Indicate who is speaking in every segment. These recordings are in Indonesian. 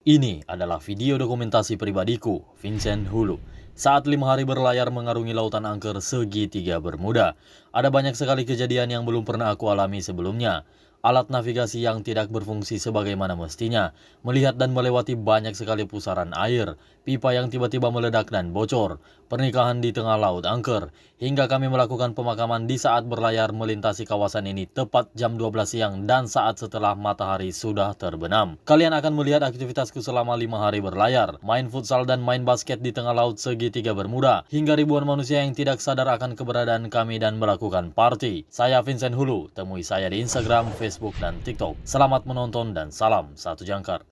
Speaker 1: Ini adalah video dokumentasi pribadiku, Vincent Hulu. Saat 5 hari berlayar mengarungi lautan angker segitiga Bermuda, ada banyak sekali kejadian yang belum pernah aku alami sebelumnya. Alat navigasi yang tidak berfungsi sebagaimana mestinya, melihat dan melewati banyak sekali pusaran air, pipa yang tiba-tiba meledak dan bocor, pernikahan di tengah laut angker, hingga kami melakukan pemakaman di saat berlayar melintasi kawasan ini tepat jam 12 siang dan saat setelah matahari sudah terbenam. Kalian akan melihat aktivitasku selama 5 hari berlayar, main futsal dan main basket di tengah laut segitiga Bermuda, hingga ribuan manusia yang tidak sadar akan keberadaan kami dan melakukan party. Saya Vincent Hulu, temui saya di Instagram, Facebook, dan TikTok. Selamat menonton dan salam satu jangkar.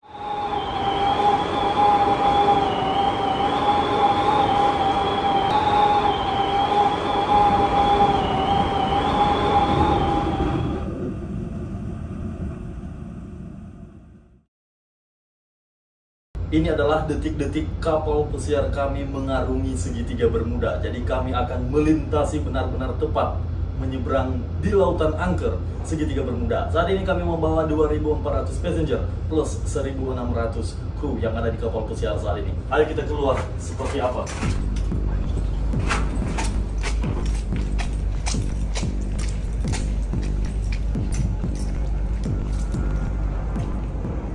Speaker 1: Ini adalah detik-detik kapal pesiar kami mengarungi segitiga Bermuda. Jadi kami akan melintasi benar-benar tepat menyeberang di lautan angker segitiga Bermuda. Saat ini kami membawa 2.400 passenger plus 1.600 kru yang ada di kapal pesiar saat ini. Ayo kita keluar seperti apa.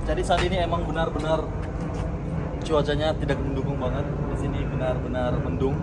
Speaker 1: Jadi saat ini emang benar-benar cuacanya tidak mendukung banget. Di sini benar-benar mendung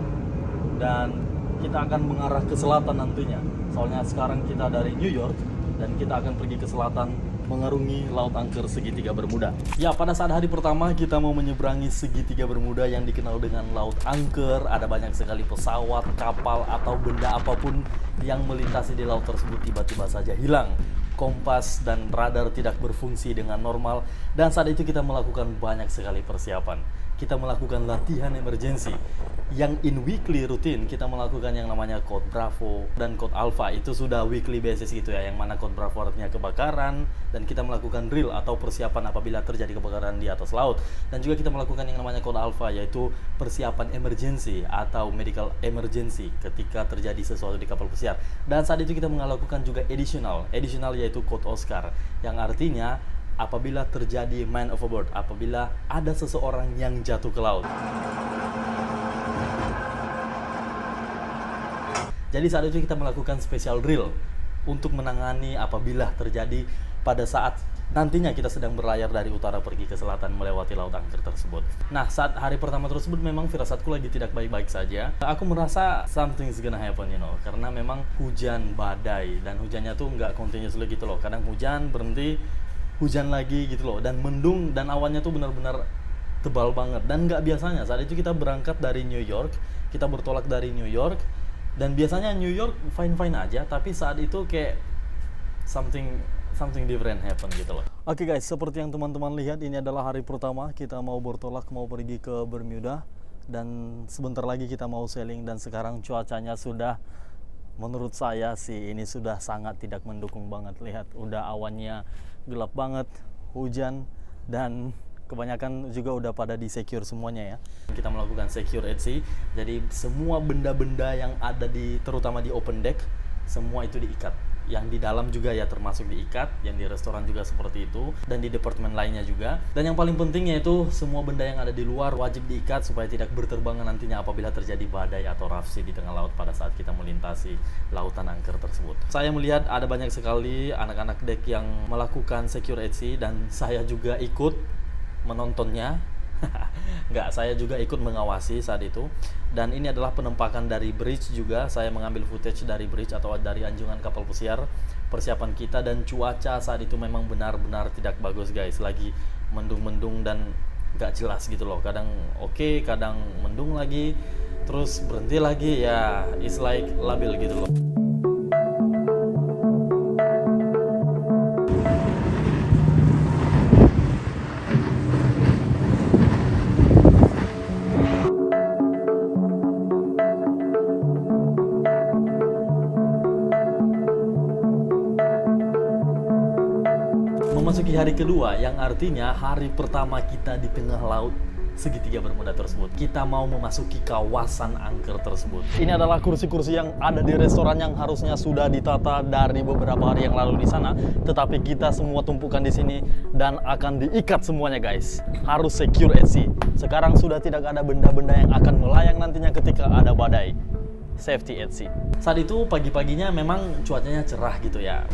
Speaker 1: dan kita akan mengarah ke selatan nantinya. Soalnya sekarang kita dari New York dan kita akan pergi ke selatan mengarungi laut angker segitiga Bermuda. Ya, pada saat hari pertama kita mau menyeberangi segitiga Bermuda yang dikenal dengan laut angker, ada banyak sekali pesawat, kapal atau benda apapun yang melintasi di laut tersebut tiba-tiba saja hilang. Kompas dan radar tidak berfungsi dengan normal, dan saat itu kita melakukan banyak sekali persiapan. Kita melakukan latihan emergensi yang in weekly rutin. Kita melakukan yang namanya code Bravo dan code Alpha. Itu sudah weekly basis gitu ya, yang mana code Bravo artinya kebakaran, dan kita melakukan drill atau persiapan apabila terjadi kebakaran di atas laut. Dan juga kita melakukan yang namanya code Alpha, yaitu persiapan emergency atau medical emergency ketika terjadi sesuatu di kapal pesiar. Dan saat itu kita melakukan juga additional yaitu code Oscar, yang artinya apabila terjadi man overboard, apabila ada seseorang yang jatuh ke laut. Jadi saat itu kita melakukan special drill untuk menangani apabila terjadi pada saat nantinya kita sedang berlayar dari utara pergi ke selatan melewati laut angker tersebut. Nah, saat hari pertama tersebut memang firasatku lagi tidak baik-baik saja. Aku merasa something's gonna happen, karena memang hujan badai, dan hujannya tuh nggak continuously gitu loh. Kadang hujan berhenti, hujan lagi gitu loh, dan mendung, dan awannya tuh benar-benar tebal banget. Dan nggak biasanya saat itu kita berangkat dari New York, kita bertolak dari New York, dan biasanya New York fine-fine aja, tapi saat itu kayak something different happen gitu loh. Oke guys, seperti yang teman-teman lihat, ini adalah hari pertama kita mau bertolak, mau pergi ke Bermuda, dan sebentar lagi kita mau sailing. Dan sekarang cuacanya sudah, menurut saya sih ini sudah sangat tidak mendukung banget. Lihat, udah awannya gelap banget, hujan, dan kebanyakan juga udah pada di secure semuanya ya. Kita melakukan secure at sea, jadi semua benda-benda yang ada terutama di open deck, semua itu diikat. Yang di dalam juga ya termasuk diikat, yang di restoran juga seperti itu, dan di departemen lainnya juga. Dan yang paling penting yaitu semua benda yang ada di luar wajib diikat supaya tidak berterbangan nantinya apabila terjadi badai atau rough sea di tengah laut pada saat kita melintasi lautan angker tersebut. Saya melihat ada banyak sekali anak-anak deck yang melakukan secure at sea, dan saya juga ikut menontonnya. Nggak, saya juga ikut mengawasi saat itu. Dan ini adalah penempakan dari bridge juga. Saya mengambil footage dari bridge atau dari anjungan kapal pesiar, persiapan kita. Dan cuaca saat itu memang benar-benar tidak bagus guys. Lagi mendung-mendung dan nggak jelas gitu loh. Kadang oke, kadang mendung lagi, terus berhenti lagi, ya it's like labil gitu loh. Memasuki hari kedua, yang artinya hari pertama kita di tengah laut segitiga bermuda tersebut. Kita mau memasuki kawasan angker tersebut. Ini adalah kursi-kursi yang ada di restoran yang harusnya sudah ditata dari beberapa hari yang lalu di sana, tetapi kita semua tumpukan di sini dan akan diikat semuanya guys. Harus secure at sea. Sekarang sudah tidak ada benda-benda yang akan melayang nantinya ketika ada badai. Safety at sea. Saat itu pagi-paginya memang cuacanya cerah gitu ya.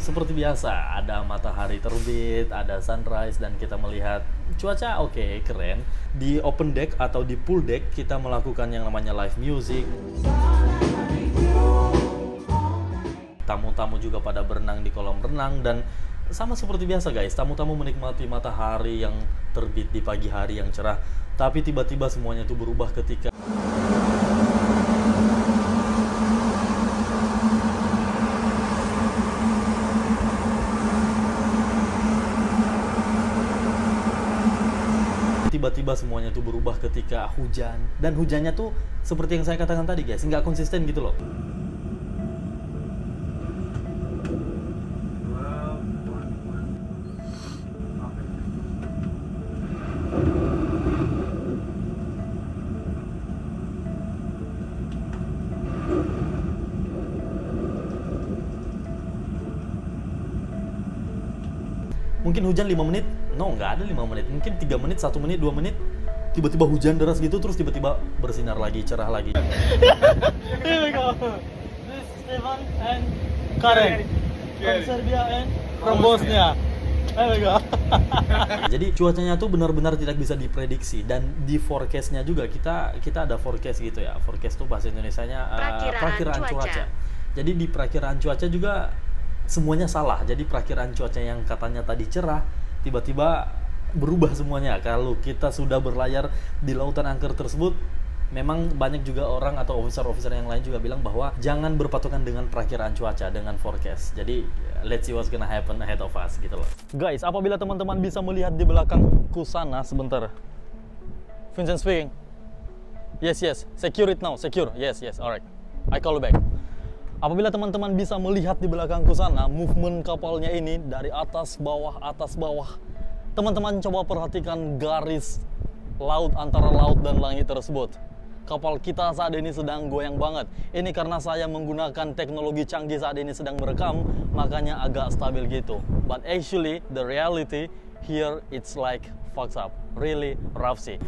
Speaker 1: Seperti biasa, ada matahari terbit, ada sunrise, dan kita melihat cuaca oke, keren. Di open deck atau di pool deck, kita melakukan yang namanya live music. Tamu-tamu juga pada berenang di kolam renang, dan sama seperti biasa guys, tamu-tamu menikmati matahari yang terbit di pagi hari yang cerah. Tapi tiba-tiba semuanya itu berubah ketika semuanya itu berubah ketika hujan, dan hujannya tuh seperti yang saya katakan tadi guys, nggak konsisten gitu loh. Mungkin hujan 5 menit, no, nggak ada 5 menit, mungkin 3 menit, 1 menit, 2 menit, tiba-tiba hujan deras gitu, terus tiba-tiba bersinar lagi, cerah lagi. Here we go. This is Stefan and Karen from Serbia and from Bosnia. Here we go. Jadi cuacanya tuh benar-benar tidak bisa diprediksi, dan di forecastnya juga kita ada forecast gitu ya. Forecast tuh bahasa Indonesianya perakiraan cuaca. Jadi di perakiraan cuaca juga semuanya salah. Jadi perakiraan cuaca yang katanya tadi cerah, tiba-tiba berubah semuanya. Kalau kita sudah berlayar di lautan angker tersebut, memang banyak juga orang atau officer-officer yang lain juga bilang bahwa jangan berpatokan dengan perakiraan cuaca, dengan forecast. Jadi let's see what's gonna happen ahead of us gitu loh. Guys, apabila teman-teman bisa melihat di belakangku sana sebentar. Vincent speaking. Yes, secure it now, secure. Yes, alright. I call you back. Apabila teman-teman bisa melihat di belakangku sana, movement kapalnya ini dari atas bawah. Teman-teman coba perhatikan garis laut antara laut dan langit tersebut. Kapal kita saat ini sedang goyang banget. Ini karena saya menggunakan teknologi canggih saat ini sedang merekam, makanya agak stabil gitu. But actually, the reality here it's like fucked up. Really rough sih.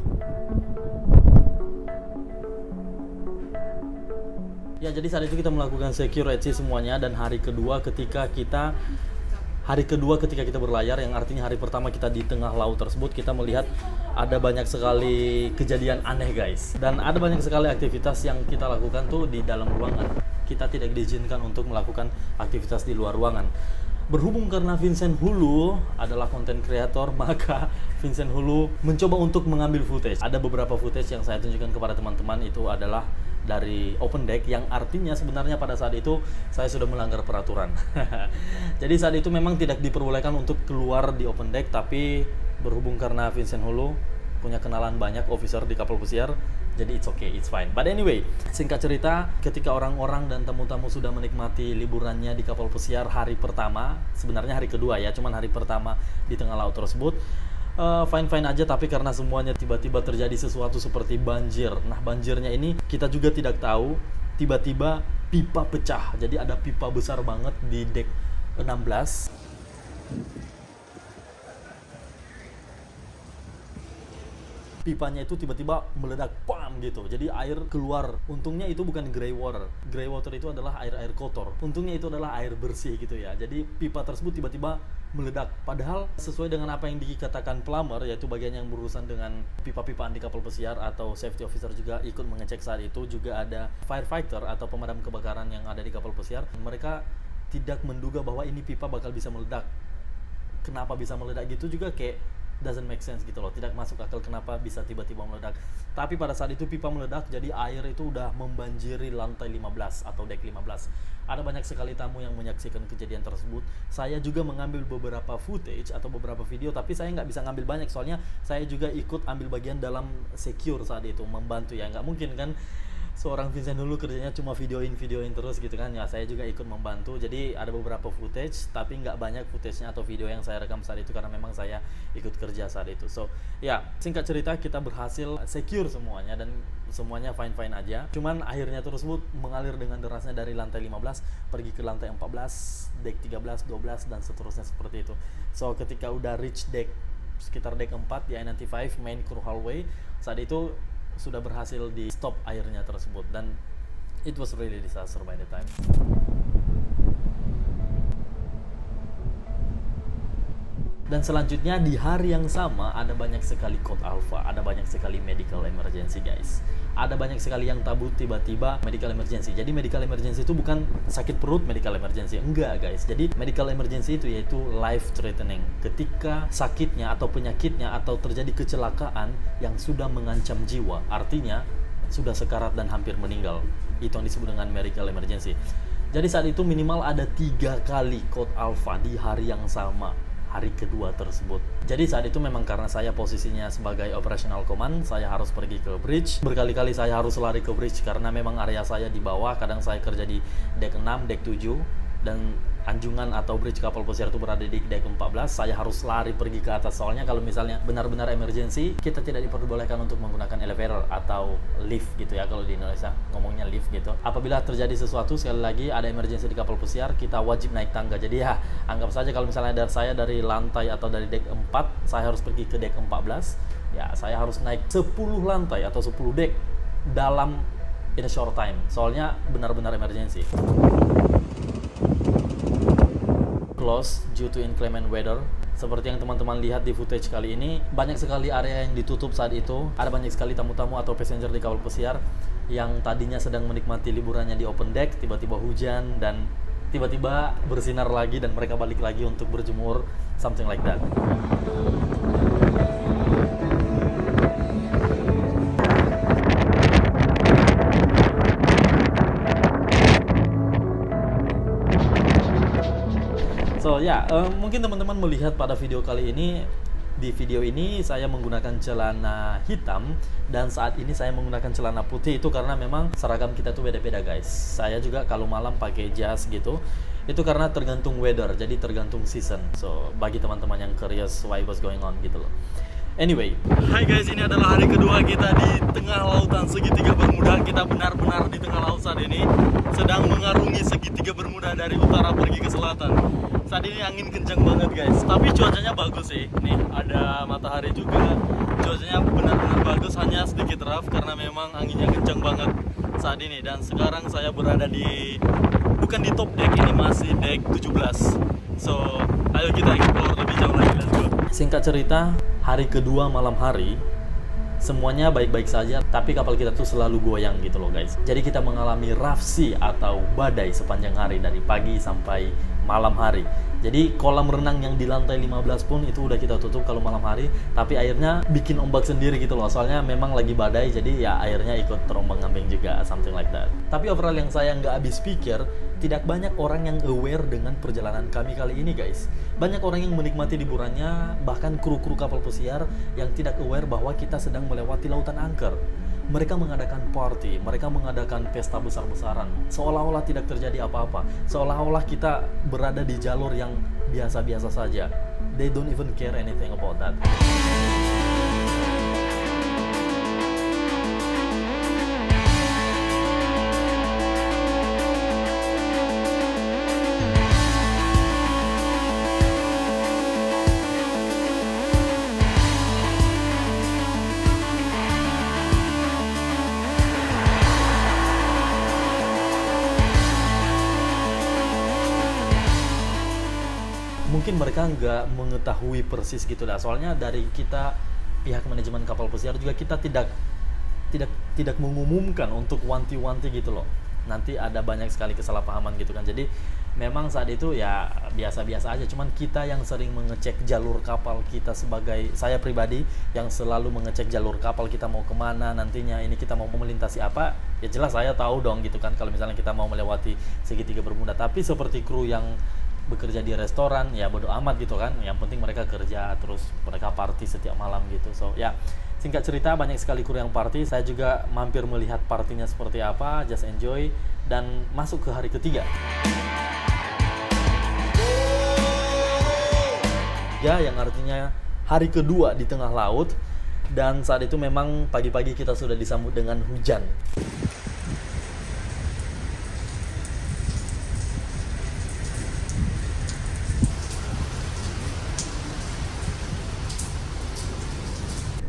Speaker 1: Ya, jadi saat itu kita melakukan secure at sea semuanya, dan hari kedua ketika kita berlayar, yang artinya hari pertama kita di tengah laut tersebut, kita melihat ada banyak sekali kejadian aneh guys, dan ada banyak sekali aktivitas yang kita lakukan tuh di dalam ruangan. Kita tidak diizinkan untuk melakukan aktivitas di luar ruangan. Berhubung karena Vincent Hulu adalah konten kreator, maka Vincent Hulu mencoba untuk mengambil footage. Ada beberapa footage yang saya tunjukkan kepada teman-teman, itu adalah dari open deck, yang artinya sebenarnya pada saat itu saya sudah melanggar peraturan. Jadi saat itu memang tidak diperbolehkan untuk keluar di open deck, tapi berhubung karena Vincent Hulu punya kenalan banyak officer di kapal pesiar, jadi it's okay, it's fine. But anyway, singkat cerita, ketika orang-orang dan tamu-tamu sudah menikmati liburannya di kapal pesiar hari pertama, sebenarnya hari kedua ya, cuman hari pertama di tengah laut tersebut, fine-fine aja, tapi karena semuanya tiba-tiba terjadi sesuatu seperti banjir. Nah, banjirnya ini kita juga tidak tahu, tiba-tiba pipa pecah. Jadi ada pipa besar banget di deck 16. Pipanya itu tiba-tiba meledak, pam gitu. Jadi air keluar. Untungnya itu bukan grey water. Grey water itu adalah air-air kotor. Untungnya itu adalah air bersih gitu ya. Jadi pipa tersebut tiba-tiba meledak. Padahal sesuai dengan apa yang dikatakan plumber, yaitu bagian yang berurusan dengan pipa-pipaan di kapal pesiar, atau safety officer juga ikut mengecek saat itu. Juga ada firefighter atau pemadam kebakaran yang ada di kapal pesiar. Mereka tidak menduga bahwa ini pipa bakal bisa meledak. Kenapa bisa meledak gitu juga kayak doesn't make sense gitu loh, tidak masuk akal kenapa bisa tiba-tiba meledak. Tapi pada saat itu pipa meledak, jadi air itu udah membanjiri lantai 15 atau deck 15. Ada banyak sekali tamu yang menyaksikan kejadian tersebut. Saya juga mengambil beberapa footage atau beberapa video, tapi saya nggak bisa ngambil banyak, soalnya saya juga ikut ambil bagian dalam secure saat itu, membantu ya, nggak mungkin kan seorang Vincent dulu kerjanya cuma videoin terus gitu kan ya, saya juga ikut membantu. Jadi ada beberapa footage tapi nggak banyak footage-nya atau video yang saya rekam saat itu karena memang saya ikut kerja saat itu. So ya, singkat cerita kita berhasil secure semuanya dan semuanya fine aja. Cuman akhirnya tersebut mengalir dengan derasnya dari lantai 15 pergi ke lantai 14, deck 13, 12 dan seterusnya seperti itu. So ketika udah reach deck sekitar deck 4 di I-95 main crew hallway, saat itu sudah berhasil di stop airnya tersebut dan it was really disaster by the time. Dan selanjutnya di hari yang sama ada banyak sekali code alpha, ada banyak sekali medical emergency guys. Ada banyak sekali yang tabu tiba-tiba medical emergency. Jadi medical emergency itu bukan sakit perut medical emergency, enggak guys. Jadi medical emergency itu yaitu life threatening. Ketika sakitnya atau penyakitnya atau terjadi kecelakaan yang sudah mengancam jiwa, artinya sudah sekarat dan hampir meninggal. Itu yang disebut dengan medical emergency. Jadi saat itu minimal ada 3 kali code alpha di hari yang sama, hari kedua tersebut. Jadi saat itu memang karena saya posisinya sebagai operational command, saya harus pergi ke bridge. Berkali-kali saya harus lari ke bridge karena memang area saya di bawah. Kadang saya kerja di deck 6, deck 7 dan anjungan atau bridge kapal pesiar itu berada di deck 14. Saya harus lari pergi ke atas, soalnya kalau misalnya benar-benar emergency, kita tidak diperbolehkan untuk menggunakan elevator atau lift gitu ya, kalau di Indonesia ngomongnya lift gitu. Apabila terjadi sesuatu, sekali lagi ada emergency di kapal pesiar, kita wajib naik tangga. Jadi ya, anggap saja kalau misalnya dari saya dari lantai atau dari deck 4, saya harus pergi ke deck 14, ya saya harus naik 10 lantai atau 10 deck dalam in a short time, soalnya benar-benar emergency. Close due to inclement weather. Seperti yang teman-teman lihat di footage kali ini, banyak sekali area yang ditutup saat itu. Ada banyak sekali tamu-tamu atau passenger di kapal pesiar yang tadinya sedang menikmati liburannya di open deck, tiba-tiba hujan dan tiba-tiba bersinar lagi dan mereka balik lagi untuk berjemur, something like that. So ya, mungkin teman-teman melihat pada video kali ini, di video ini saya menggunakan celana hitam dan saat ini saya menggunakan celana putih. Itu karena memang seragam kita tuh beda-beda guys. Saya juga kalau malam pakai jas gitu, itu karena tergantung weather, jadi tergantung season. So bagi teman-teman yang curious why was going on gitu loh. Anyway, hai guys, ini adalah hari kedua kita di tengah lautan segitiga Bermuda. Kita benar-benar di tengah laut saat ini, sedang mengarungi segitiga Bermuda dari utara pergi ke selatan. Saat ini angin kencang banget guys, tapi cuacanya bagus sih. Nih ada matahari juga, cuacanya benar-benar bagus, hanya sedikit rough karena memang anginnya kencang banget saat ini. Dan sekarang saya berada di, bukan di top deck, ini masih deck 17. So ayo kita explore lebih jauh lagi, let's go. Singkat cerita, hari kedua malam hari semuanya baik-baik saja, tapi kapal kita tuh selalu goyang gitu loh guys. Jadi kita mengalami rough sea atau badai sepanjang hari dari pagi sampai malam hari. Jadi kolam renang yang di lantai 15 pun itu udah kita tutup kalau malam hari, tapi airnya bikin ombak sendiri gitu loh. Soalnya memang lagi badai, jadi ya airnya ikut terombang-ambing juga, something like that. Tapi overall yang saya nggak habis pikir, tidak banyak orang yang aware dengan perjalanan kami kali ini guys. Banyak orang yang menikmati liburannya, bahkan kru-kru kapal pesiar yang tidak aware bahwa kita sedang melewati lautan angker. Mereka mengadakan party, mereka mengadakan pesta besar-besaran, seolah-olah tidak terjadi apa-apa, seolah-olah kita berada di jalur yang biasa-biasa saja. They don't even care anything about that. Mungkin mereka nggak mengetahui persis gitu lah, soalnya dari kita pihak manajemen kapal pesiar juga kita tidak mengumumkan untuk wanti-wanti gitu loh. Nanti ada banyak sekali kesalahpahaman gitu kan. Jadi memang saat itu ya biasa-biasa aja, cuman kita yang sering mengecek jalur kapal kita, sebagai saya pribadi yang selalu mengecek jalur kapal kita mau kemana nantinya, ini kita mau melintasi apa, ya jelas saya tahu dong gitu kan kalau misalnya kita mau melewati segitiga Bermuda. Tapi seperti kru yang bekerja di restoran, ya bodo amat gitu kan, yang penting mereka kerja terus mereka party setiap malam gitu. So ya, Singkat cerita, banyak sekali kru yang party. Saya juga mampir melihat partinya seperti apa, just enjoy, dan masuk ke hari ketiga. Ya, yang artinya hari kedua di tengah laut. Dan saat itu memang pagi-pagi kita sudah disambut dengan hujan.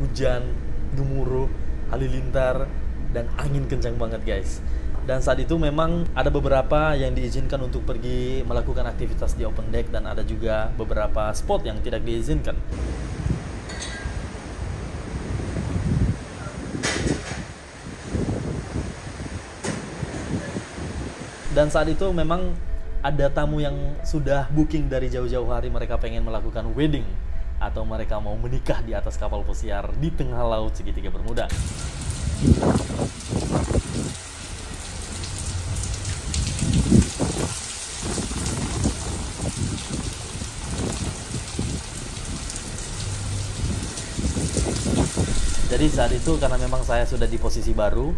Speaker 1: Hujan, gemuruh, halilintar, dan angin kencang banget guys. Dan saat itu memang ada beberapa yang diizinkan untuk pergi melakukan aktivitas di open deck, dan ada juga beberapa spot yang tidak diizinkan. Dan saat itu memang ada tamu yang sudah booking dari jauh-jauh hari, mereka pengen melakukan wedding atau mereka mau menikah di atas kapal pesiar di tengah laut segitiga Bermuda. Jadi saat itu karena memang saya sudah di posisi baru,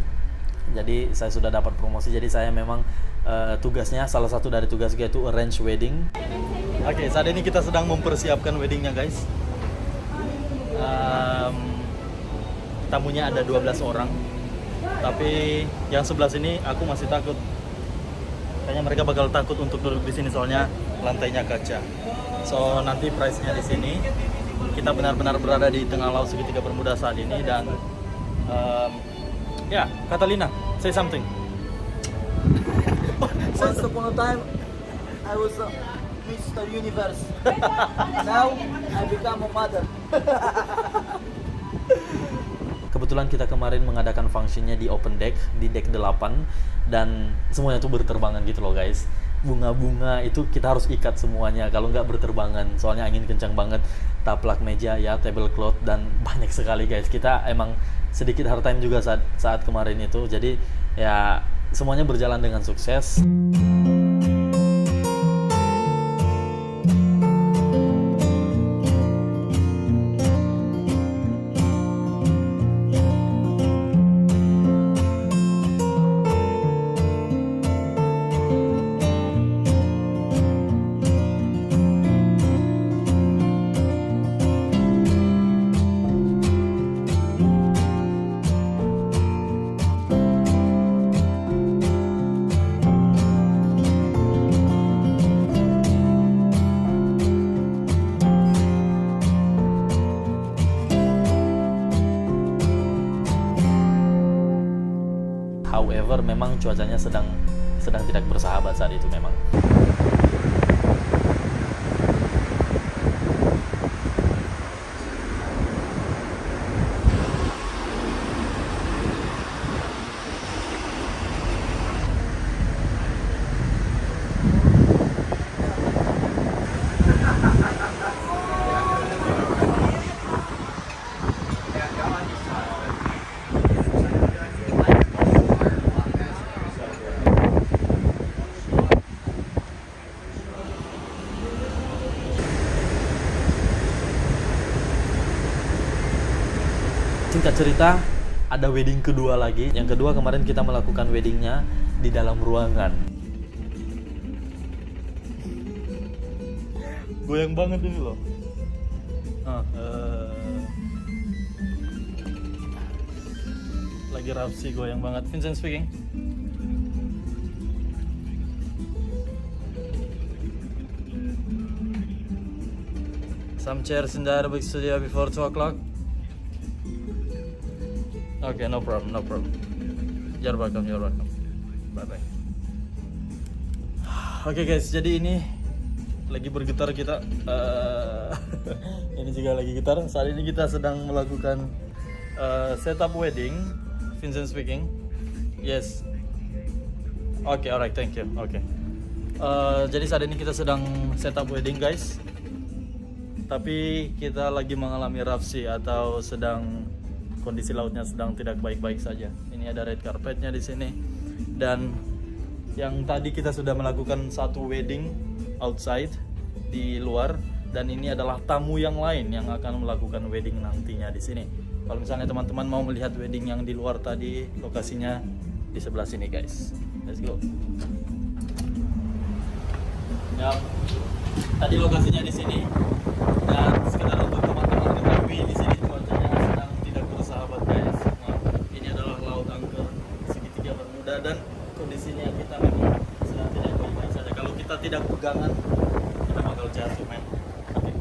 Speaker 1: jadi saya sudah dapat promosi, jadi saya memang tugasnya, salah satu dari tugasnya itu arrange wedding. Oke, saat ini kita sedang mempersiapkan weddingnya guys. Tamunya ada 12 orang, tapi yang sebelah sini aku masih takut. Kayaknya mereka bakal takut untuk duduk di sini soalnya lantainya kaca. So nanti price-nya di sini. Kita benar-benar berada di tengah laut segitiga Bermuda saat ini, dan ya, Catalina, say something.
Speaker 2: Once upon a time, I was Mr. Universe. Now, I become a mother.
Speaker 1: Kebetulan kita kemarin mengadakan functionnya di open deck, di deck 8, dan semuanya tuh berterbangan gitu loh guys. Bunga-bunga itu kita harus ikat semuanya, kalau nggak berterbangan, soalnya angin kencang banget. Taplak meja ya, tablecloth, dan banyak sekali guys. Kita emang sedikit hard time juga saat kemarin itu, jadi ya semuanya berjalan dengan sukses. However, memang cuacanya sedang tidak bersahabat saat itu memang. Singkat cerita, ada wedding kedua lagi. Yang kedua kemarin kita melakukan weddingnya di dalam ruangan. Goyang banget ini loh. Lagi Rafsi goyang banget. Vincent speaking. Some chairs in the Arabic studio before 2 o'clock. Okay, no problem. You're welcome. Bye-bye. Oke guys, jadi ini lagi bergetar kita. Ini juga lagi gitar. Saat ini kita sedang melakukan setup wedding. Vincent speaking. Yes. Okay, alright, thank you. Okay. Jadi saat ini kita sedang setup wedding guys. Tapi kita lagi mengalami rafsi atau sedang kondisi lautnya sedang tidak baik-baik saja. Ini ada red carpetnya di sini, dan yang tadi kita sudah melakukan satu wedding outside di luar, dan ini adalah tamu yang lain yang akan melakukan wedding nantinya di sini. Kalau misalnya teman-teman mau melihat wedding yang di luar tadi, lokasinya di sebelah sini guys. Let's go. Ya, tadi lokasinya di sini. Dan sekedar untuk teman-teman ketahui, di sini cuacanya sedang tidak bersahabat guys. Nah, ini adalah Laut Angker segitiga Bermuda dan kondisinya kita memang sedang tidak baik-baik saja. Kalau kita tidak pegangan, kita bakal jatuh men. Oke.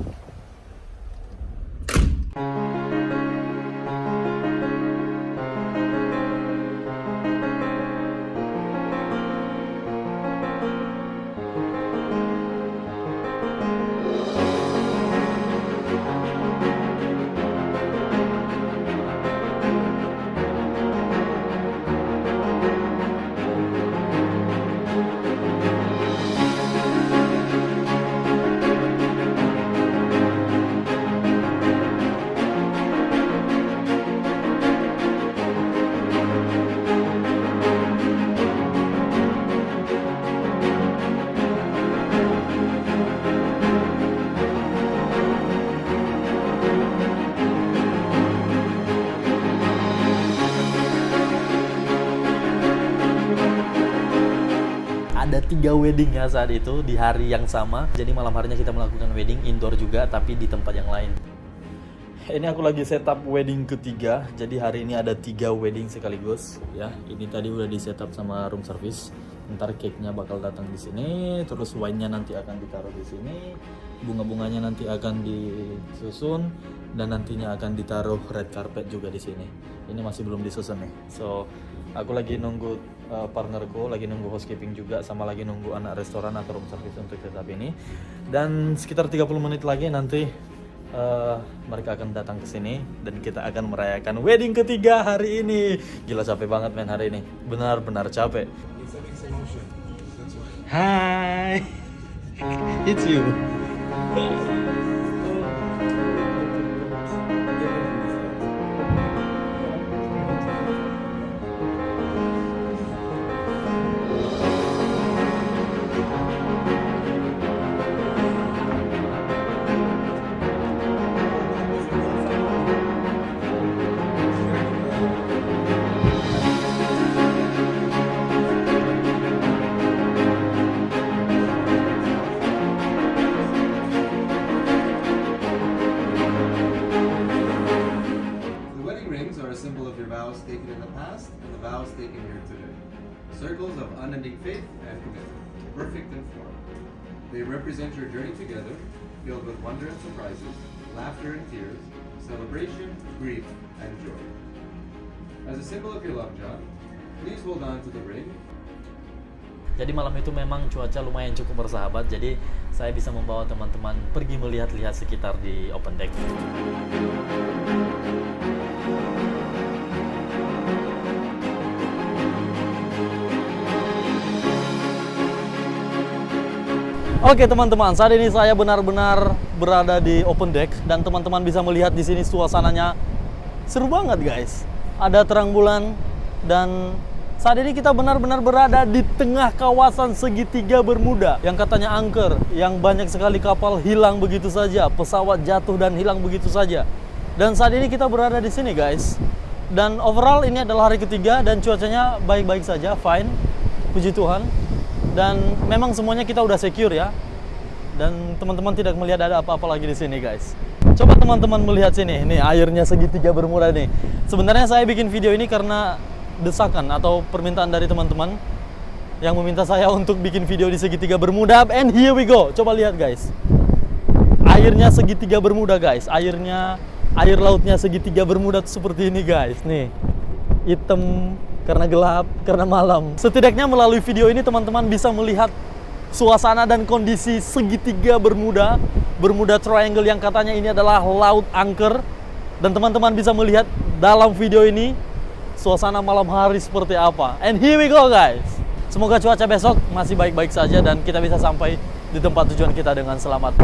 Speaker 1: Ada 3 wedding ya saat itu di hari yang sama. Jadi malam harinya kita melakukan wedding indoor juga, tapi di tempat yang lain. Ini aku lagi setup wedding ketiga. Jadi hari ini ada 3 wedding sekaligus. Ya, ini tadi udah di setup sama room service. Ntar cake-nya bakal datang di sini, terus wine-nya nanti akan ditaruh di sini, bunga-bunganya nanti akan disusun, dan nantinya akan ditaruh red carpet juga di sini. Ini masih belum disusun nih. So, aku lagi nunggu partnerku, lagi nunggu housekeeping juga, sama lagi nunggu anak restoran atau room service untuk setup ini. Dan sekitar 30 menit lagi nanti mereka akan datang ke sini dan kita akan merayakan wedding ketiga hari ini. Gila capek banget men hari ini. Benar-benar capek. Hai. It's you.
Speaker 3: vows taken in the past and the vows taken here today. Circles of unending faith and commitment, perfect in form. They represent your journey together, filled with wonder and surprises, laughter and tears, celebration, grief, and joy. As a symbol of your love, John, please hold on to the ring.
Speaker 1: Jadi malam itu memang cuaca lumayan cukup bersahabat, jadi saya bisa membawa teman-teman pergi melihat-lihat sekitar di open deck. Oke teman-teman, saat ini saya benar-benar berada di open deck dan teman-teman bisa melihat di sini suasananya seru banget guys. Ada terang bulan dan saat ini kita benar-benar berada di tengah kawasan segitiga Bermuda yang katanya angker, yang banyak sekali kapal hilang begitu saja, pesawat jatuh dan hilang begitu saja. Dan saat ini kita berada di sini guys. Dan overall ini adalah hari ketiga dan cuacanya baik-baik saja, fine, puji Tuhan. Dan memang semuanya kita udah secure ya. Dan teman-teman tidak melihat ada apa-apa lagi di sini guys. Coba teman-teman melihat sini, nih airnya segitiga Bermuda nih. Sebenarnya saya bikin video ini karena desakan atau permintaan dari teman-teman yang meminta saya untuk bikin video di segitiga Bermuda, and here we go. Coba lihat guys, airnya segitiga Bermuda guys, air lautnya segitiga Bermuda tuh seperti ini guys. Nih hitam karena gelap, karena malam. Setidaknya melalui video ini teman-teman bisa melihat suasana dan kondisi segitiga Bermuda Triangle yang katanya ini adalah laut angker. Dan teman-teman bisa melihat dalam video ini suasana malam hari seperti apa. And here we go guys. Semoga cuaca besok masih baik-baik saja dan kita bisa sampai di tempat tujuan kita dengan selamat.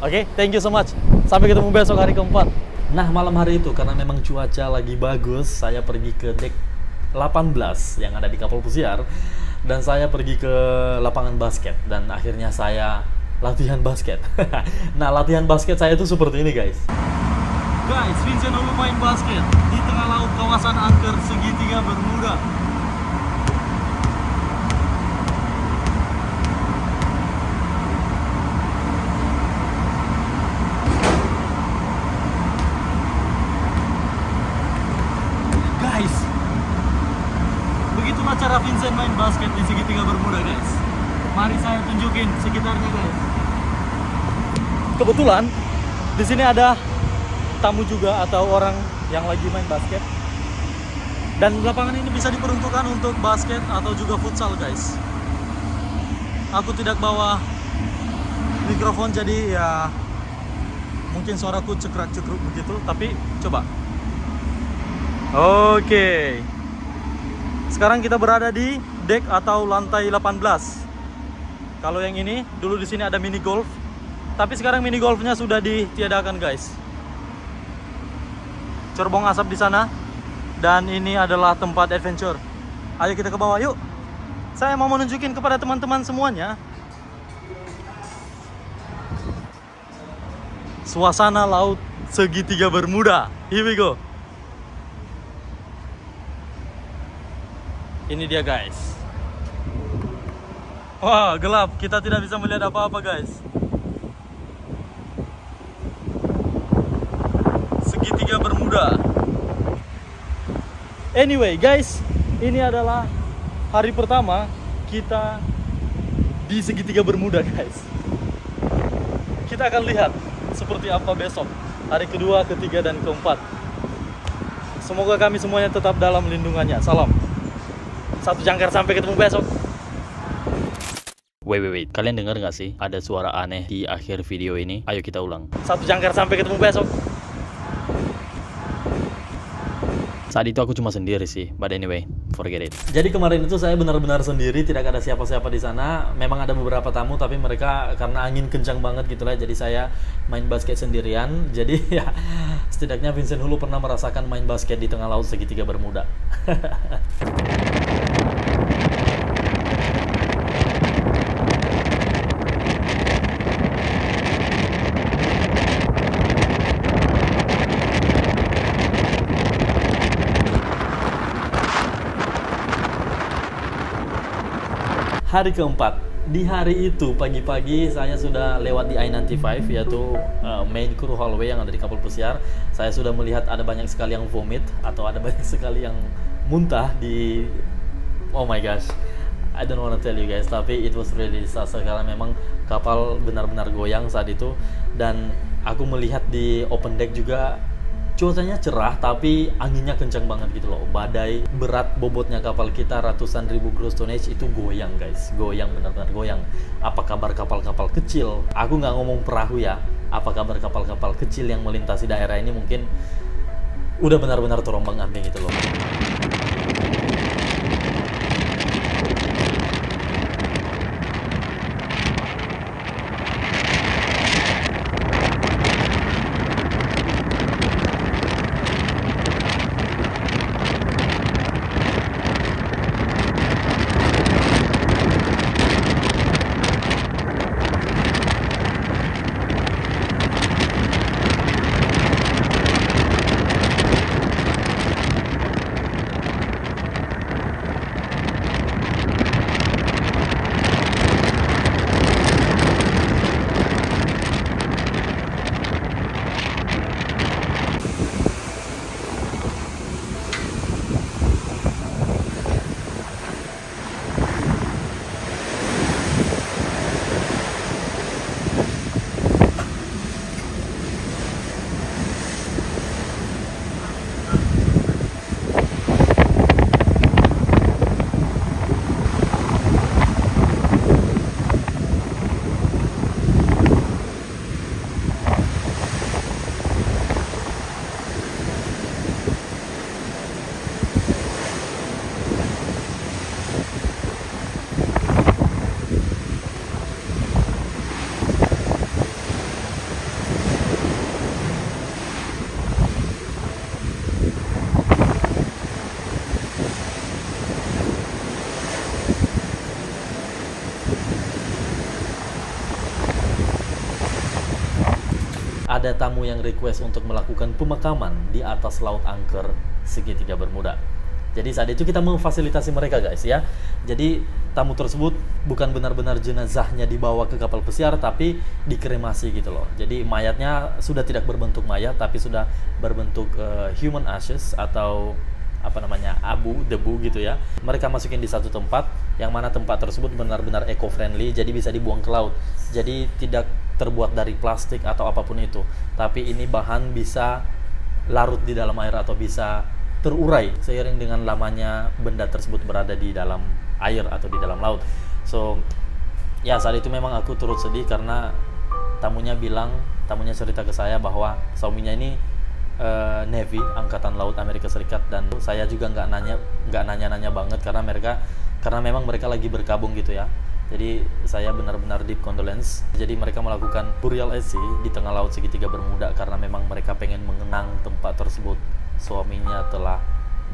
Speaker 1: Oke, thank you so much. Sampai ketemu besok hari keempat. Nah, malam hari itu karena memang cuaca lagi bagus, saya pergi ke deck 18 yang ada di kapal pesiar dan saya pergi ke lapangan basket dan akhirnya saya latihan basket. Nah, latihan basket saya itu seperti ini guys. Guys, Vincent Hulu main basket di tengah laut kawasan angker segitiga Bermuda. Guys, begitulah cara Vincent main basket di segitiga Bermuda, guys. Mari saya tunjukin sekitarnya, guys. Kebetulan di sini ada tamu juga atau orang yang lagi main basket. Dan lapangan ini bisa diperuntukkan untuk basket atau juga futsal, guys. Aku tidak bawa mikrofon jadi ya mungkin suaraku cekrek-cekruk begitu, tapi coba. Oke. Sekarang kita berada di deck atau lantai 18. Kalau yang ini dulu di sini ada mini golf, tapi sekarang mini golfnya sudah ditiadakan, guys. Cerbong asap di sana, dan ini adalah tempat adventure. Ayo kita ke bawah yuk. Saya mau menunjukin kepada teman-teman semuanya suasana laut segitiga Bermuda. Here we go. Ini dia, guys. Wah, gelap. Kita tidak bisa melihat apa-apa, guys. Segitiga Bermuda. Anyway, guys, ini adalah hari pertama kita di segitiga Bermuda, guys. Kita akan lihat seperti apa besok, hari kedua, ketiga, dan keempat. Semoga kami semuanya tetap dalam lindungannya. Salam. Satu jangkar sampai ketemu besok. Wait. Kalian dengar nggak sih ada suara aneh di akhir video ini? Ayo kita ulang. Satu jangkar sampai ketemu besok. Saat itu aku cuma sendiri sih, but anyway, forget it. Jadi kemarin itu saya benar-benar sendiri, tidak ada siapa-siapa di sana. Memang ada beberapa tamu, tapi mereka karena angin kencang banget gitu lah, jadi saya main basket sendirian. Jadi ya, setidaknya Vincent Hulu pernah merasakan main basket di tengah laut segitiga Bermuda. Hari keempat, di hari itu pagi-pagi saya sudah lewat di I-95, yaitu main crew hallway yang ada di kapal pesiar. Saya sudah melihat ada banyak sekali yang vomit atau ada banyak sekali yang muntah di, oh my gosh, I don't wanna tell you guys, tapi it was really disaster karena memang kapal benar-benar goyang saat itu. Dan aku melihat di open deck juga cuacanya cerah, tapi anginnya kencang banget gitu loh. Badai berat bobotnya kapal kita ratusan ribu gross tonnage itu goyang, guys. Goyang, benar-benar goyang. Apa kabar kapal-kapal kecil? Aku nggak ngomong perahu ya. Apa kabar kapal-kapal kecil yang melintasi daerah ini? Mungkin udah benar-benar terombang-ambing gitu loh. ada tamu yang request untuk melakukan pemakaman di atas laut angker segitiga Bermuda. Jadi saat itu kita memfasilitasi mereka guys ya. Jadi tamu tersebut bukan benar-benar jenazahnya dibawa ke kapal pesiar, tapi dikremasi gitu loh. Jadi mayatnya sudah tidak berbentuk mayat, tapi sudah berbentuk human ashes atau apa namanya, abu, debu gitu ya. Mereka masukin di satu tempat, yang mana tempat tersebut benar-benar eco-friendly, jadi bisa dibuang ke laut. Jadi tidak terbuat dari plastik atau apapun itu, tapi ini bahan bisa larut di dalam air atau bisa terurai seiring dengan lamanya benda tersebut berada di dalam air atau di dalam laut. So ya saat itu memang aku turut sedih karena tamunya cerita ke saya bahwa suaminya ini Navy, Angkatan Laut Amerika Serikat, dan saya juga nggak nanya banget karena memang mereka lagi berkabung gitu ya. Jadi saya benar-benar deep condolence. Jadi mereka melakukan burial at sea di tengah laut segitiga Bermuda karena memang mereka pengen mengenang tempat tersebut. Suaminya telah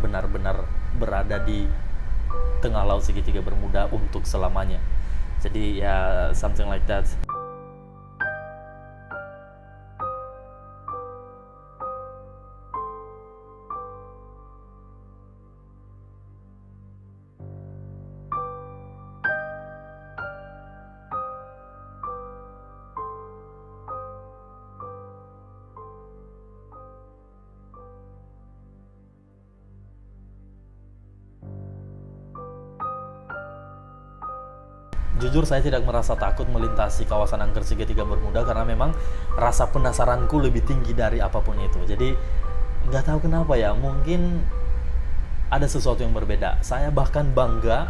Speaker 1: benar-benar berada di tengah laut segitiga Bermuda untuk selamanya. Jadi ya something like that. Jujur saya tidak merasa takut melintasi kawasan angker segitiga Bermuda karena memang rasa penasaranku lebih tinggi dari apapun itu. Jadi nggak tahu kenapa ya, mungkin ada sesuatu yang berbeda. Saya bahkan bangga,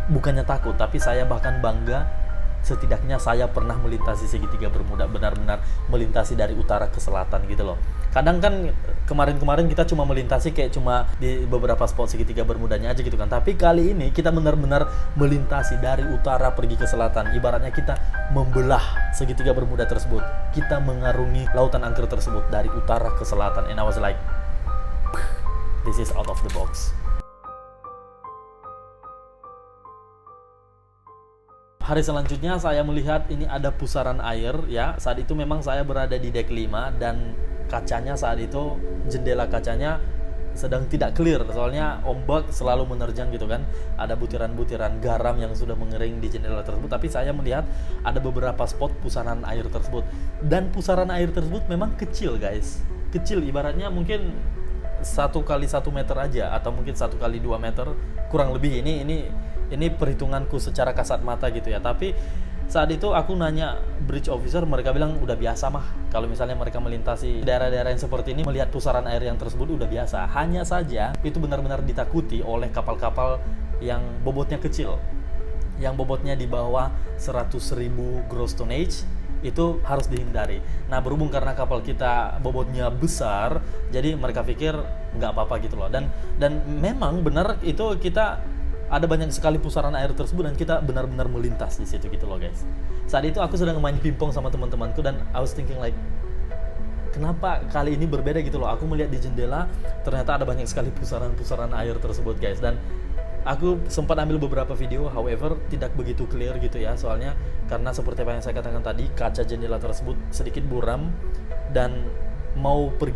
Speaker 1: bukannya takut, tapi saya bahkan bangga setidaknya saya pernah melintasi segitiga Bermuda, benar-benar melintasi dari utara ke selatan gitu loh. Kadang kan kemarin-kemarin kita cuma melintasi kayak cuma di beberapa spot segitiga Bermudanya aja gitu kan. Tapi kali ini kita benar-benar melintasi dari utara pergi ke selatan. Ibaratnya kita membelah segitiga Bermuda tersebut. Kita mengarungi lautan angker tersebut dari utara ke selatan. And I was like, this is out of the box. Hari selanjutnya saya melihat ini ada pusaran air ya. Saat itu memang saya berada di deck 5 dan kacanya saat itu, jendela kacanya sedang tidak clear soalnya ombak selalu menerjang gitu kan. Ada butiran-butiran garam yang sudah mengering di jendela tersebut, tapi saya melihat ada beberapa spot pusaran air tersebut. Dan pusaran air tersebut memang kecil guys. Kecil, ibaratnya mungkin 1 kali 1 meter aja atau mungkin 1 kali 2 meter kurang lebih. Ini perhitunganku secara kasat mata gitu ya. Tapi saat itu aku nanya bridge officer, mereka bilang udah biasa mah. Kalau misalnya mereka melintasi daerah-daerah yang seperti ini, melihat pusaran air yang tersebut udah biasa. Hanya saja itu benar-benar ditakuti oleh kapal-kapal yang bobotnya kecil, yang bobotnya di bawah 100.000 gross tonnage, itu harus dihindari. Nah berhubung karena kapal kita bobotnya besar, jadi mereka pikir nggak apa-apa gitu loh. Dan memang benar itu, kita ada banyak sekali pusaran air tersebut dan kita benar-benar melintas di situ gitu loh guys. Saat itu aku sedang main pingpong sama teman-temanku dan I was thinking like, kenapa kali ini berbeda gitu loh. Aku melihat di jendela ternyata ada banyak sekali pusaran-pusaran air tersebut guys. Dan aku sempat ambil beberapa video, however tidak begitu clear gitu ya. Soalnya karena seperti apa yang saya katakan tadi, kaca jendela tersebut sedikit buram. Dan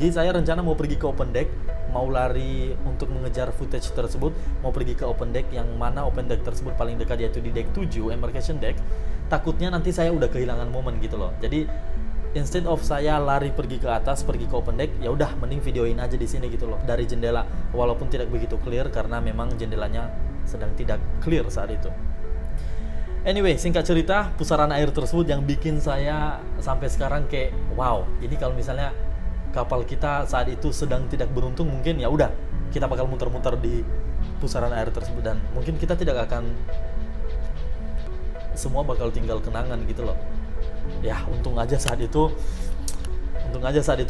Speaker 1: saya rencana mau pergi ke open deck, mau lari untuk mengejar footage tersebut, mau pergi ke open deck, yang mana open deck tersebut paling dekat yaitu di deck 7, embarkation deck. Takutnya nanti saya udah kehilangan momen gitu loh. Jadi instead of saya lari pergi ke atas, pergi ke open deck, ya udah mending videoin aja di sini gitu loh dari jendela, walaupun tidak begitu clear karena memang jendelanya sedang tidak clear saat itu. Anyway, singkat cerita, pusaran air tersebut yang bikin saya sampai sekarang kayak wow, ini kalau misalnya kapal kita saat itu sedang tidak beruntung, mungkin ya udah kita bakal muter-muter di pusaran air tersebut dan mungkin kita tidak akan, semua bakal tinggal kenangan gitu loh. Ya untung aja saat itu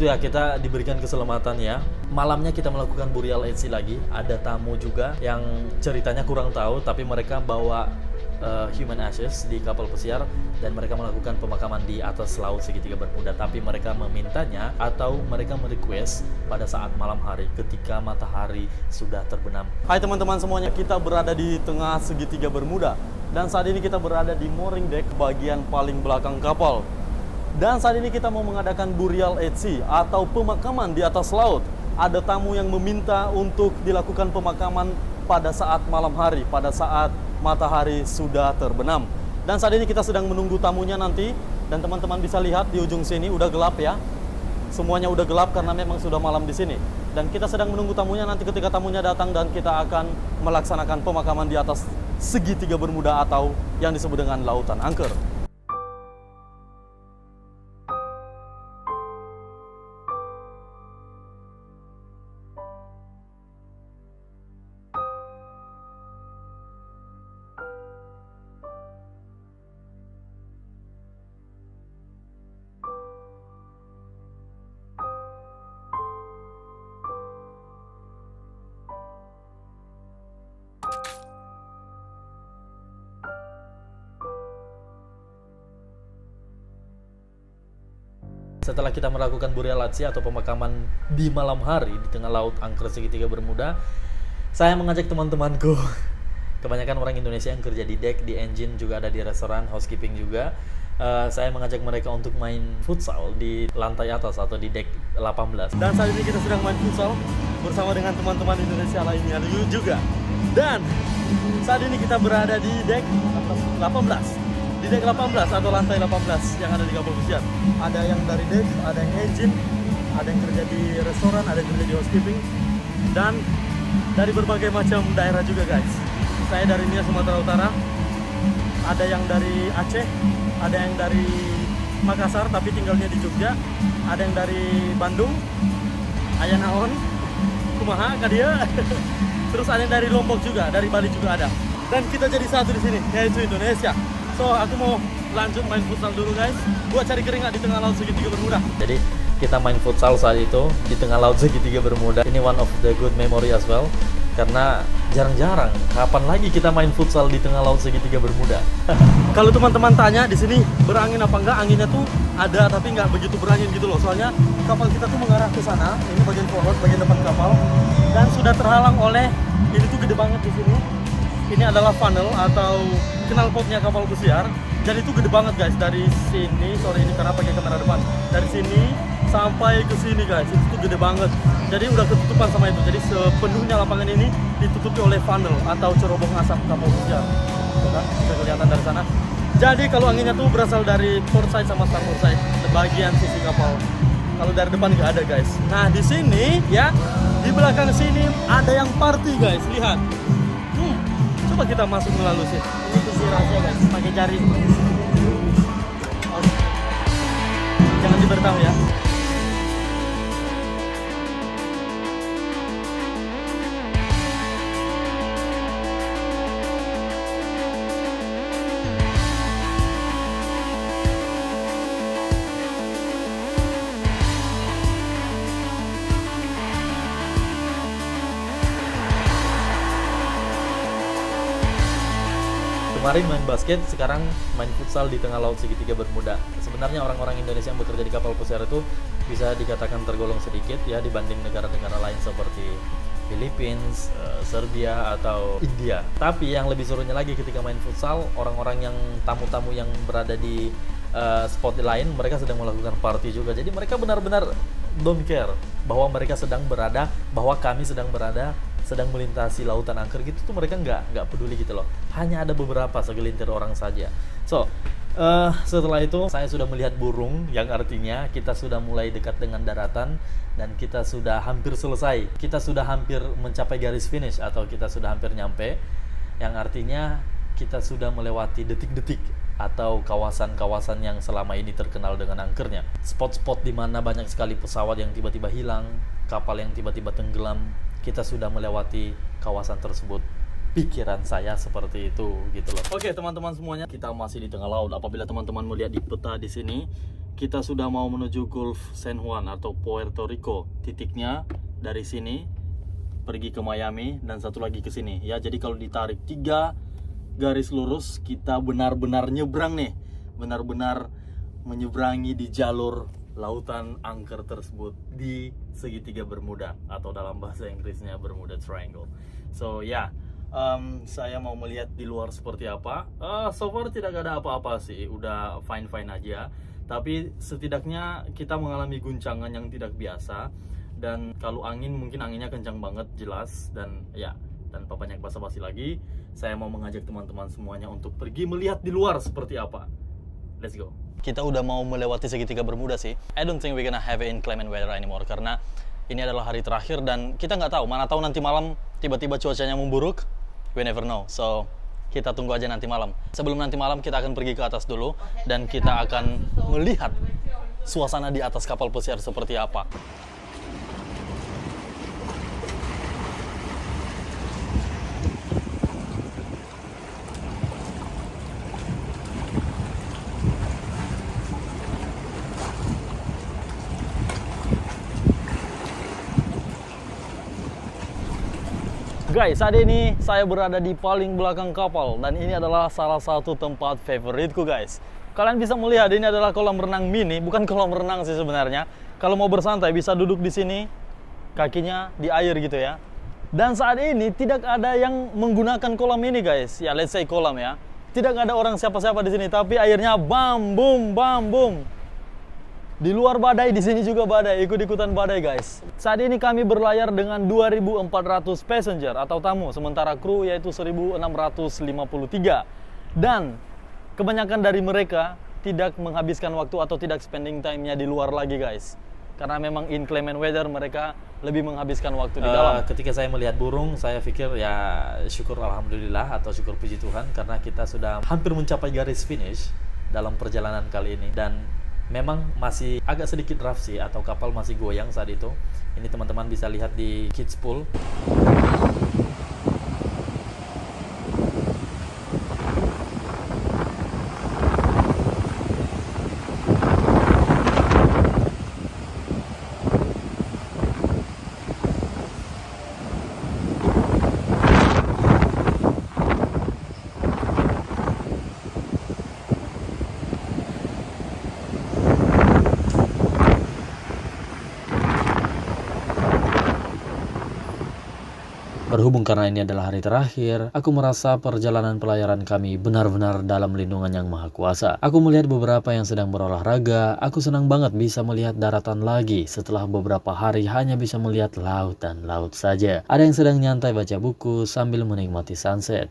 Speaker 1: ya kita diberikan keselamatan ya. Malamnya kita melakukan burial at sea lagi. Ada tamu juga yang ceritanya kurang tahu, tapi mereka bawa human ashes di kapal pesiar dan mereka melakukan pemakaman di atas laut segitiga Bermuda. Tapi mereka memintanya atau mereka merequest pada saat malam hari ketika matahari sudah terbenam. Hai teman-teman semuanya, kita berada di tengah segitiga Bermuda dan saat ini kita berada di mooring deck bagian paling belakang kapal. Dan saat ini kita mau mengadakan burial at sea atau pemakaman di atas laut. Ada tamu yang meminta untuk dilakukan pemakaman pada saat malam hari, pada saat matahari sudah terbenam. Dan saat ini kita sedang menunggu tamunya nanti. Dan teman-teman bisa lihat di ujung sini udah gelap ya. Semuanya udah gelap karena memang sudah malam di sini. Dan kita sedang menunggu tamunya nanti ketika tamunya datang dan kita akan melaksanakan pemakaman di atas segitiga Bermuda atau yang disebut dengan Lautan Angker. Setelah kita melakukan burial at sea atau pemakaman di malam hari di tengah laut angker segitiga Bermuda, saya mengajak teman-temanku, kebanyakan orang Indonesia yang kerja di deck, di engine, juga ada di restoran, housekeeping juga. Saya mengajak mereka untuk main futsal di lantai atas atau di deck 18. Dan saat ini kita sedang main futsal bersama dengan teman-teman Indonesia lainnya juga. Dan saat ini kita berada di deck 18. Di deck 18 atau lantai 18 yang ada di kapal pesiar. Ada yang dari deck, ada yang engine, ada yang kerja di restoran, ada yang kerja di housekeeping, dan dari berbagai macam daerah juga guys. Saya dari Nia, Sumatera Utara, ada yang dari Aceh, ada yang dari Makassar tapi tinggalnya di Jogja, ada yang dari Bandung, Ayanaon, kumaha kadia. Terus ada yang dari Lombok juga, dari Bali juga ada. Dan kita jadi satu di sini, yaitu Indonesia. So, aku mau lanjut main futsal dulu guys. Gua cari keringat di tengah laut segitiga Bermuda. Jadi, kita main futsal saat itu di tengah laut segitiga Bermuda. Ini one of the good memory as well. Karena jarang-jarang kapan lagi kita main futsal di tengah laut segitiga Bermuda. Kalau teman-teman tanya di sini berangin apa enggak, anginnya tuh ada tapi nggak begitu berangin gitu loh. Soalnya kapal kita tuh mengarah ke sana. Ini bagian forward, bagian depan kapal. Dan sudah terhalang oleh, ini tuh gede banget di sini. Ini adalah funnel atau knalpotnya kapal pesiar. Jadi itu gede banget guys, dari sini, sorry ini karena pakai kamera depan. Dari sini sampai ke sini guys, itu tuh gede banget. Jadi udah ketutupan sama itu. Jadi sepenuhnya lapangan ini ditutupi oleh funnel atau cerobong asap kapal pesiar. Tuh kan, bisa kelihatan dari sana. Jadi kalau anginnya tuh berasal dari port side sama starboard side, bagian sisi kapal. Kalau dari depan nggak ada guys. Nah di sini ya, di belakang sini ada yang party guys, lihat. Coba kita masuk melalui sih. Ini kunci rahasia guys, pakai jari. Jangan diberitahu ya. Kemarin main basket, sekarang main futsal di tengah laut segitiga Bermuda. Sebenarnya orang-orang Indonesia yang bekerja di kapal pesiar itu bisa dikatakan tergolong sedikit ya dibanding negara-negara lain seperti Philippines, Serbia atau India. Tapi yang lebih serunya lagi ketika main futsal, orang-orang yang tamu-tamu yang berada di spot lain, mereka sedang melakukan party juga. Jadi mereka benar-benar don't care bahwa mereka sedang berada, bahwa kami sedang berada, sedang melintasi lautan angker gitu tuh, mereka nggak peduli gitu loh. Hanya ada beberapa segelintir orang saja. So setelah itu saya sudah melihat burung, yang artinya kita sudah mulai dekat dengan daratan dan kita sudah hampir selesai. Kita sudah hampir mencapai garis finish atau kita sudah hampir nyampe, yang artinya kita sudah melewati detik-detik atau kawasan-kawasan yang selama ini terkenal dengan angkernya. Spot-spot di mana banyak sekali pesawat yang tiba-tiba hilang, kapal yang tiba-tiba tenggelam. Kita sudah melewati kawasan tersebut. Pikiran saya seperti itu gitu loh. Oke teman-teman semuanya, kita masih di tengah laut. Apabila teman-teman melihat di peta di sini, kita sudah mau menuju Gulf San Juan atau Puerto Rico. Titiknya dari sini pergi ke Miami dan satu lagi ke sini. Ya, jadi kalau ditarik 3 garis lurus, kita benar-benar nyebrang nih. Benar-benar menyeberangi di jalur lautan angker tersebut di segitiga Bermuda atau dalam bahasa Inggrisnya Bermuda Triangle. So ya, saya mau melihat di luar seperti apa. So far tidak ada apa-apa sih, udah fine-fine aja. Tapi setidaknya kita mengalami guncangan yang tidak biasa. Dan kalau angin, mungkin anginnya kencang banget, jelas. Dan ya, tanpa banyak basa-basi lagi, saya mau mengajak teman-teman semuanya untuk pergi melihat di luar seperti apa. Let's go. Kita udah mau melewati segitiga Bermuda sih. I don't think we're gonna have inclement weather anymore, karena ini adalah hari terakhir dan kita nggak tahu, mana tahu nanti malam tiba-tiba cuacanya memburuk. We never know. So kita tunggu aja nanti malam. Sebelum nanti malam kita akan pergi ke atas dulu dan kita akan melihat suasana di atas kapal pesiar seperti apa. Guys, saat ini saya berada di paling belakang kapal dan ini adalah salah satu tempat favoritku guys. Kalian bisa melihat ini adalah kolam renang mini, bukan kolam renang sih sebenarnya. Kalau mau bersantai bisa duduk di sini, kakinya di air gitu ya. Dan saat ini tidak ada yang menggunakan kolam ini guys. Ya, let's say kolam ya. Tidak ada orang siapa-siapa di sini, tapi airnya bam bum bam bum. Di luar badai, di sini juga badai, ikut-ikutan badai guys. Saat ini kami berlayar dengan 2.400 passenger atau tamu, sementara kru yaitu 1.653. Dan kebanyakan dari mereka tidak menghabiskan waktu atau tidak spending time-nya di luar lagi guys. Karena memang inclement weather, mereka lebih menghabiskan waktu di dalam. Ketika saya melihat burung, saya pikir ya syukur alhamdulillah atau syukur puji Tuhan, karena kita sudah hampir mencapai garis finish dalam perjalanan kali ini. Dan memang masih agak sedikit rough sih, atau kapal masih goyang saat itu. Ini teman-teman bisa lihat di kids pool. Berhubung karena ini adalah hari terakhir, aku merasa perjalanan pelayaran kami benar-benar dalam lindungan Yang Maha Kuasa. Aku melihat beberapa yang sedang berolahraga, aku senang banget bisa melihat daratan lagi setelah beberapa hari hanya bisa melihat laut dan laut saja. Ada yang sedang nyantai baca buku sambil menikmati sunset.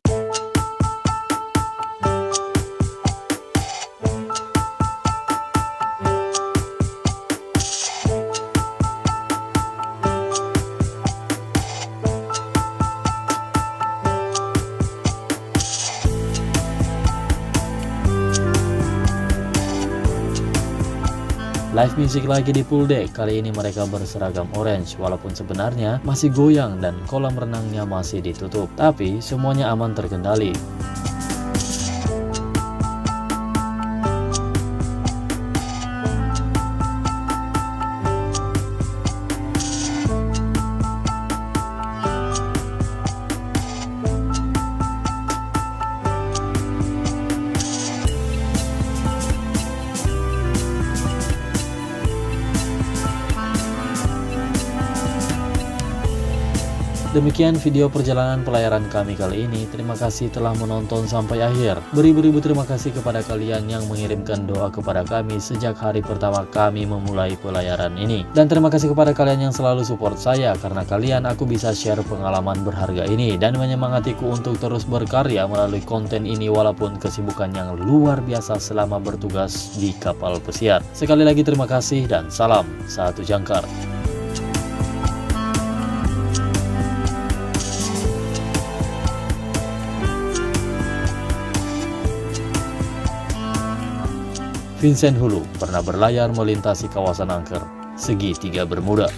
Speaker 1: Live music lagi di pool deck. Kali ini mereka berseragam orange, walaupun sebenarnya masih goyang dan kolam renangnya masih ditutup. Tapi semuanya aman terkendali. Demikian video perjalanan pelayaran kami kali ini. Terima kasih telah menonton sampai akhir. Beribu-ribu terima kasih kepada kalian yang mengirimkan doa kepada kami sejak hari pertama kami memulai pelayaran ini. Dan terima kasih kepada kalian yang selalu support saya. Karena kalian aku bisa share pengalaman berharga ini dan menyemangatiku untuk terus berkarya melalui konten ini walaupun kesibukan yang luar biasa selama bertugas di kapal pesiar. Sekali lagi terima kasih dan salam satu jangkar. Vincent Hulu pernah berlayar melintasi kawasan angker segitiga Bermuda.